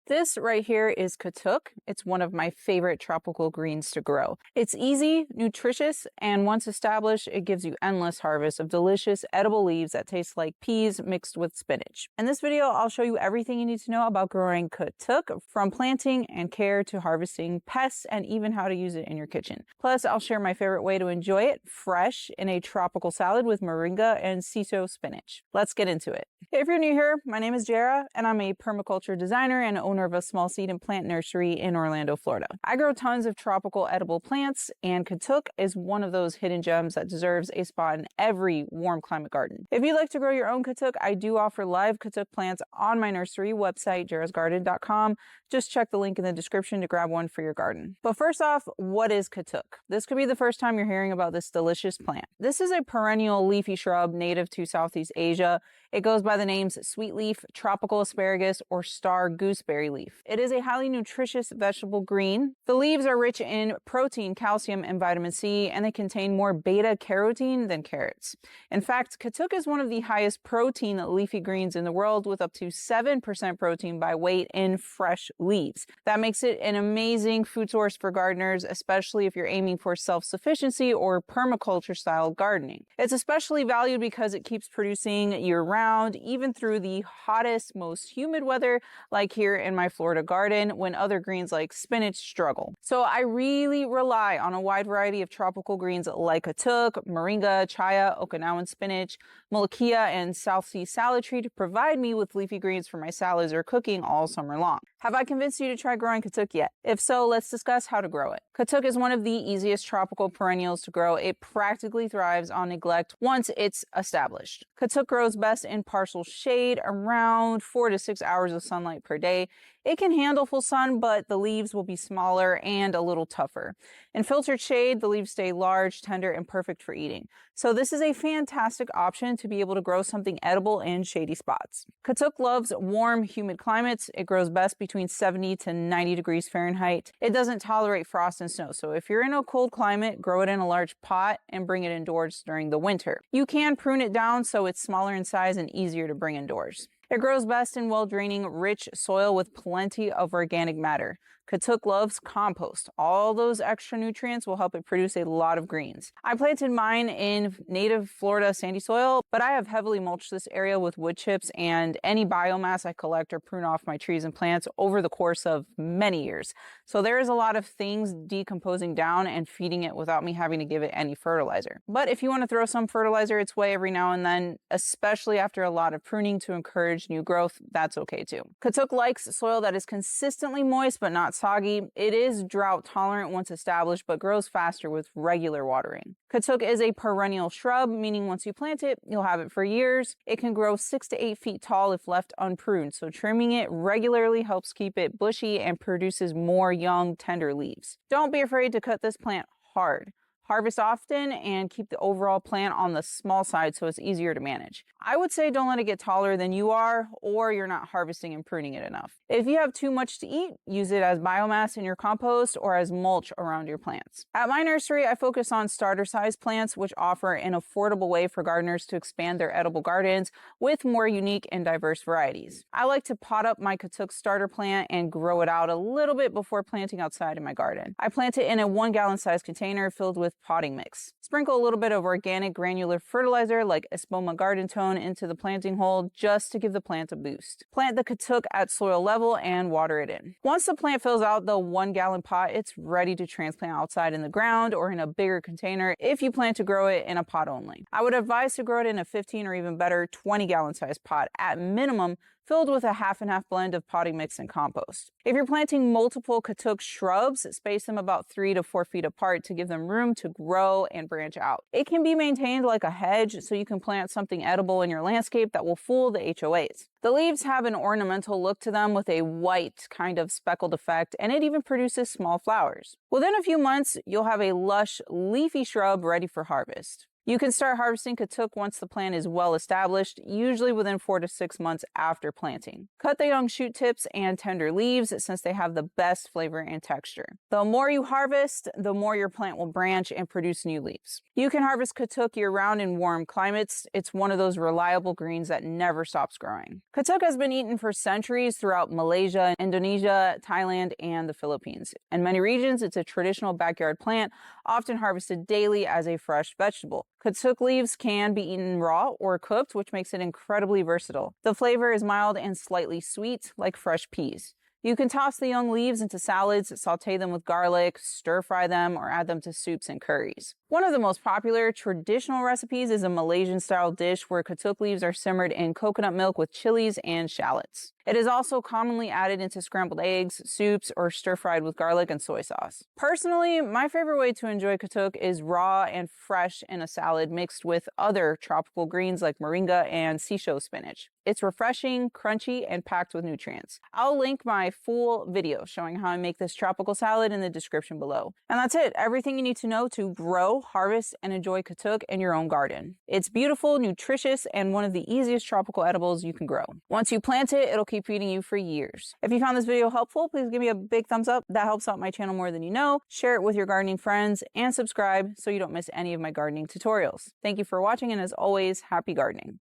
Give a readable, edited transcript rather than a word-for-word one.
This right here is Katuk. It's one of my favorite tropical greens to grow. It's easy, nutritious, and once established, it gives you endless harvest of delicious edible leaves that taste like peas mixed with spinach. In this video, I'll show you everything you need to know about growing Katuk, from planting and care to harvesting pests, and even how to use it in your kitchen. Plus, I'll share my favorite way to enjoy it fresh in a tropical salad with moringa and shiso spinach. Let's get into it. If you're new here, my name is Jerra, and I'm a permaculture designer and owner of a small seed and plant nursery in Orlando, Florida. I grow tons of tropical edible plants, and Katuk is one of those hidden gems that deserves a spot in every warm climate garden. If you'd like to grow your own Katuk, I do offer live Katuk plants on my nursery website, jerrasgarden.com. Just check the link in the description to grab one for your garden. But first off, what is Katuk? This could be the first time you're hearing about this delicious plant. This is a perennial leafy shrub native to Southeast Asia. It goes by the names sweet leaf, tropical asparagus, or star gooseberry leaf. It is a highly nutritious vegetable green. The leaves are rich in protein, calcium, and vitamin C, and they contain more beta carotene than carrots. In fact, Katuk is one of the highest protein leafy greens in the world, with up to 7% protein by weight in fresh leaves. That makes it an amazing food source for gardeners, especially if you're aiming for self-sufficiency or permaculture style gardening. It's especially valued because it keeps producing year-round, even through the hottest, most humid weather, like here in my Florida garden, when other greens like spinach struggle. So I really rely on a wide variety of tropical greens like Katuk, moringa, chaya, Okinawan spinach, molokia, and South Sea salad tree to provide me with leafy greens for my salads or cooking all summer long. Have I convinced you to try growing Katuk yet? If so, let's discuss how to grow it. Katuk is one of the easiest tropical perennials to grow. It practically thrives on neglect once it's established. Katuk grows best in partial shade, around 4 to 6 hours of sunlight per day. It can handle full sun, but the leaves will be smaller and a little tougher. In filtered shade, the leaves stay large, tender, and perfect for eating. So this is a fantastic option to be able to grow something edible in shady spots. Katuk loves warm, humid climates. It grows best between 70 to 90 degrees Fahrenheit. It doesn't tolerate frost and snow, so if you're in a cold climate, grow it in a large pot and bring it indoors during the winter. You can prune it down so it's smaller in size and easier to bring indoors. It grows best in well-draining, rich soil with plenty of organic matter. Katuk loves compost. All those extra nutrients will help it produce a lot of greens. I planted mine in native Florida sandy soil, but I have heavily mulched this area with wood chips and any biomass I collect or prune off my trees and plants over the course of many years. So there is a lot of things decomposing down and feeding it without me having to give it any fertilizer. But if you want to throw some fertilizer its way every now and then, especially after a lot of pruning to encourage new growth, that's okay too. Katuk likes soil that is consistently moist but not soggy. It is drought tolerant once established, but grows faster with regular watering. Katuk is a perennial shrub, meaning once you plant it, you'll have it for years. It can grow 6 to 8 feet tall if left unpruned, so trimming it regularly helps keep it bushy and produces more young, tender leaves. Don't be afraid to cut this plant hard. Harvest often and keep the overall plant on the small side so it's easier to manage. I would say don't let it get taller than you are, or you're not harvesting and pruning it enough. If you have too much to eat, use it as biomass in your compost or as mulch around your plants. At my nursery, I focus on starter size plants, which offer an affordable way for gardeners to expand their edible gardens with more unique and diverse varieties. I like to pot up my Katuk starter plant and grow it out a little bit before planting outside in my garden. I plant it in a 1-gallon size container filled with potting mix. Sprinkle a little bit of organic granular fertilizer like Espoma garden tone into the planting hole just to give the plant a boost. Plant the Katuk at soil level and water it in. Once the plant fills out the 1-gallon pot, it's ready to transplant outside in the ground or in a bigger container if you plan to grow it in a pot only. I would advise to grow it in a 15 or even better 20-gallon size pot at minimum, filled with a half and half blend of potting mix and compost. If you're planting multiple Katuk shrubs, space them about 3 to 4 feet apart to give them room to grow and branch out. It can be maintained like a hedge, so you can plant something edible in your landscape that will fool the HOAs. The leaves have an ornamental look to them with a white kind of speckled effect, and it even produces small flowers. Within a few months, you'll have a lush, leafy shrub ready for harvest. You can start harvesting Katuk once the plant is well established, usually within 4 to 6 months after planting. Cut the young shoot tips and tender leaves since they have the best flavor and texture. The more you harvest, the more your plant will branch and produce new leaves. You can harvest Katuk year-round in warm climates. It's one of those reliable greens that never stops growing. Katuk has been eaten for centuries throughout Malaysia, Indonesia, Thailand, and the Philippines. In many regions, it's a traditional backyard plant, often harvested daily as a fresh vegetable. Katuk leaves can be eaten raw or cooked, which makes it incredibly versatile. The flavor is mild and slightly sweet, like fresh peas. You can toss the young leaves into salads, saute them with garlic, stir-fry them, or add them to soups and curries. One of the most popular traditional recipes is a Malaysian-style dish where Katuk leaves are simmered in coconut milk with chilies and shallots. It is also commonly added into scrambled eggs, soups, or stir-fried with garlic and soy sauce. Personally, my favorite way to enjoy Katuk is raw and fresh in a salad mixed with other tropical greens like moringa and sisho spinach. It's refreshing, crunchy, and packed with nutrients. I'll link my full video showing how I make this tropical salad in the description below. And that's it, everything you need to know to grow, harvest, and enjoy Katuk in your own garden. It's beautiful, nutritious, and one of the easiest tropical edibles you can grow. Once you plant it, it'll keep feeding you for years. If you found this video helpful, please give me a big thumbs up. That helps out my channel more than you know. Share it with your gardening friends, and subscribe so you don't miss any of my gardening tutorials. Thank you for watching, and as always, happy gardening.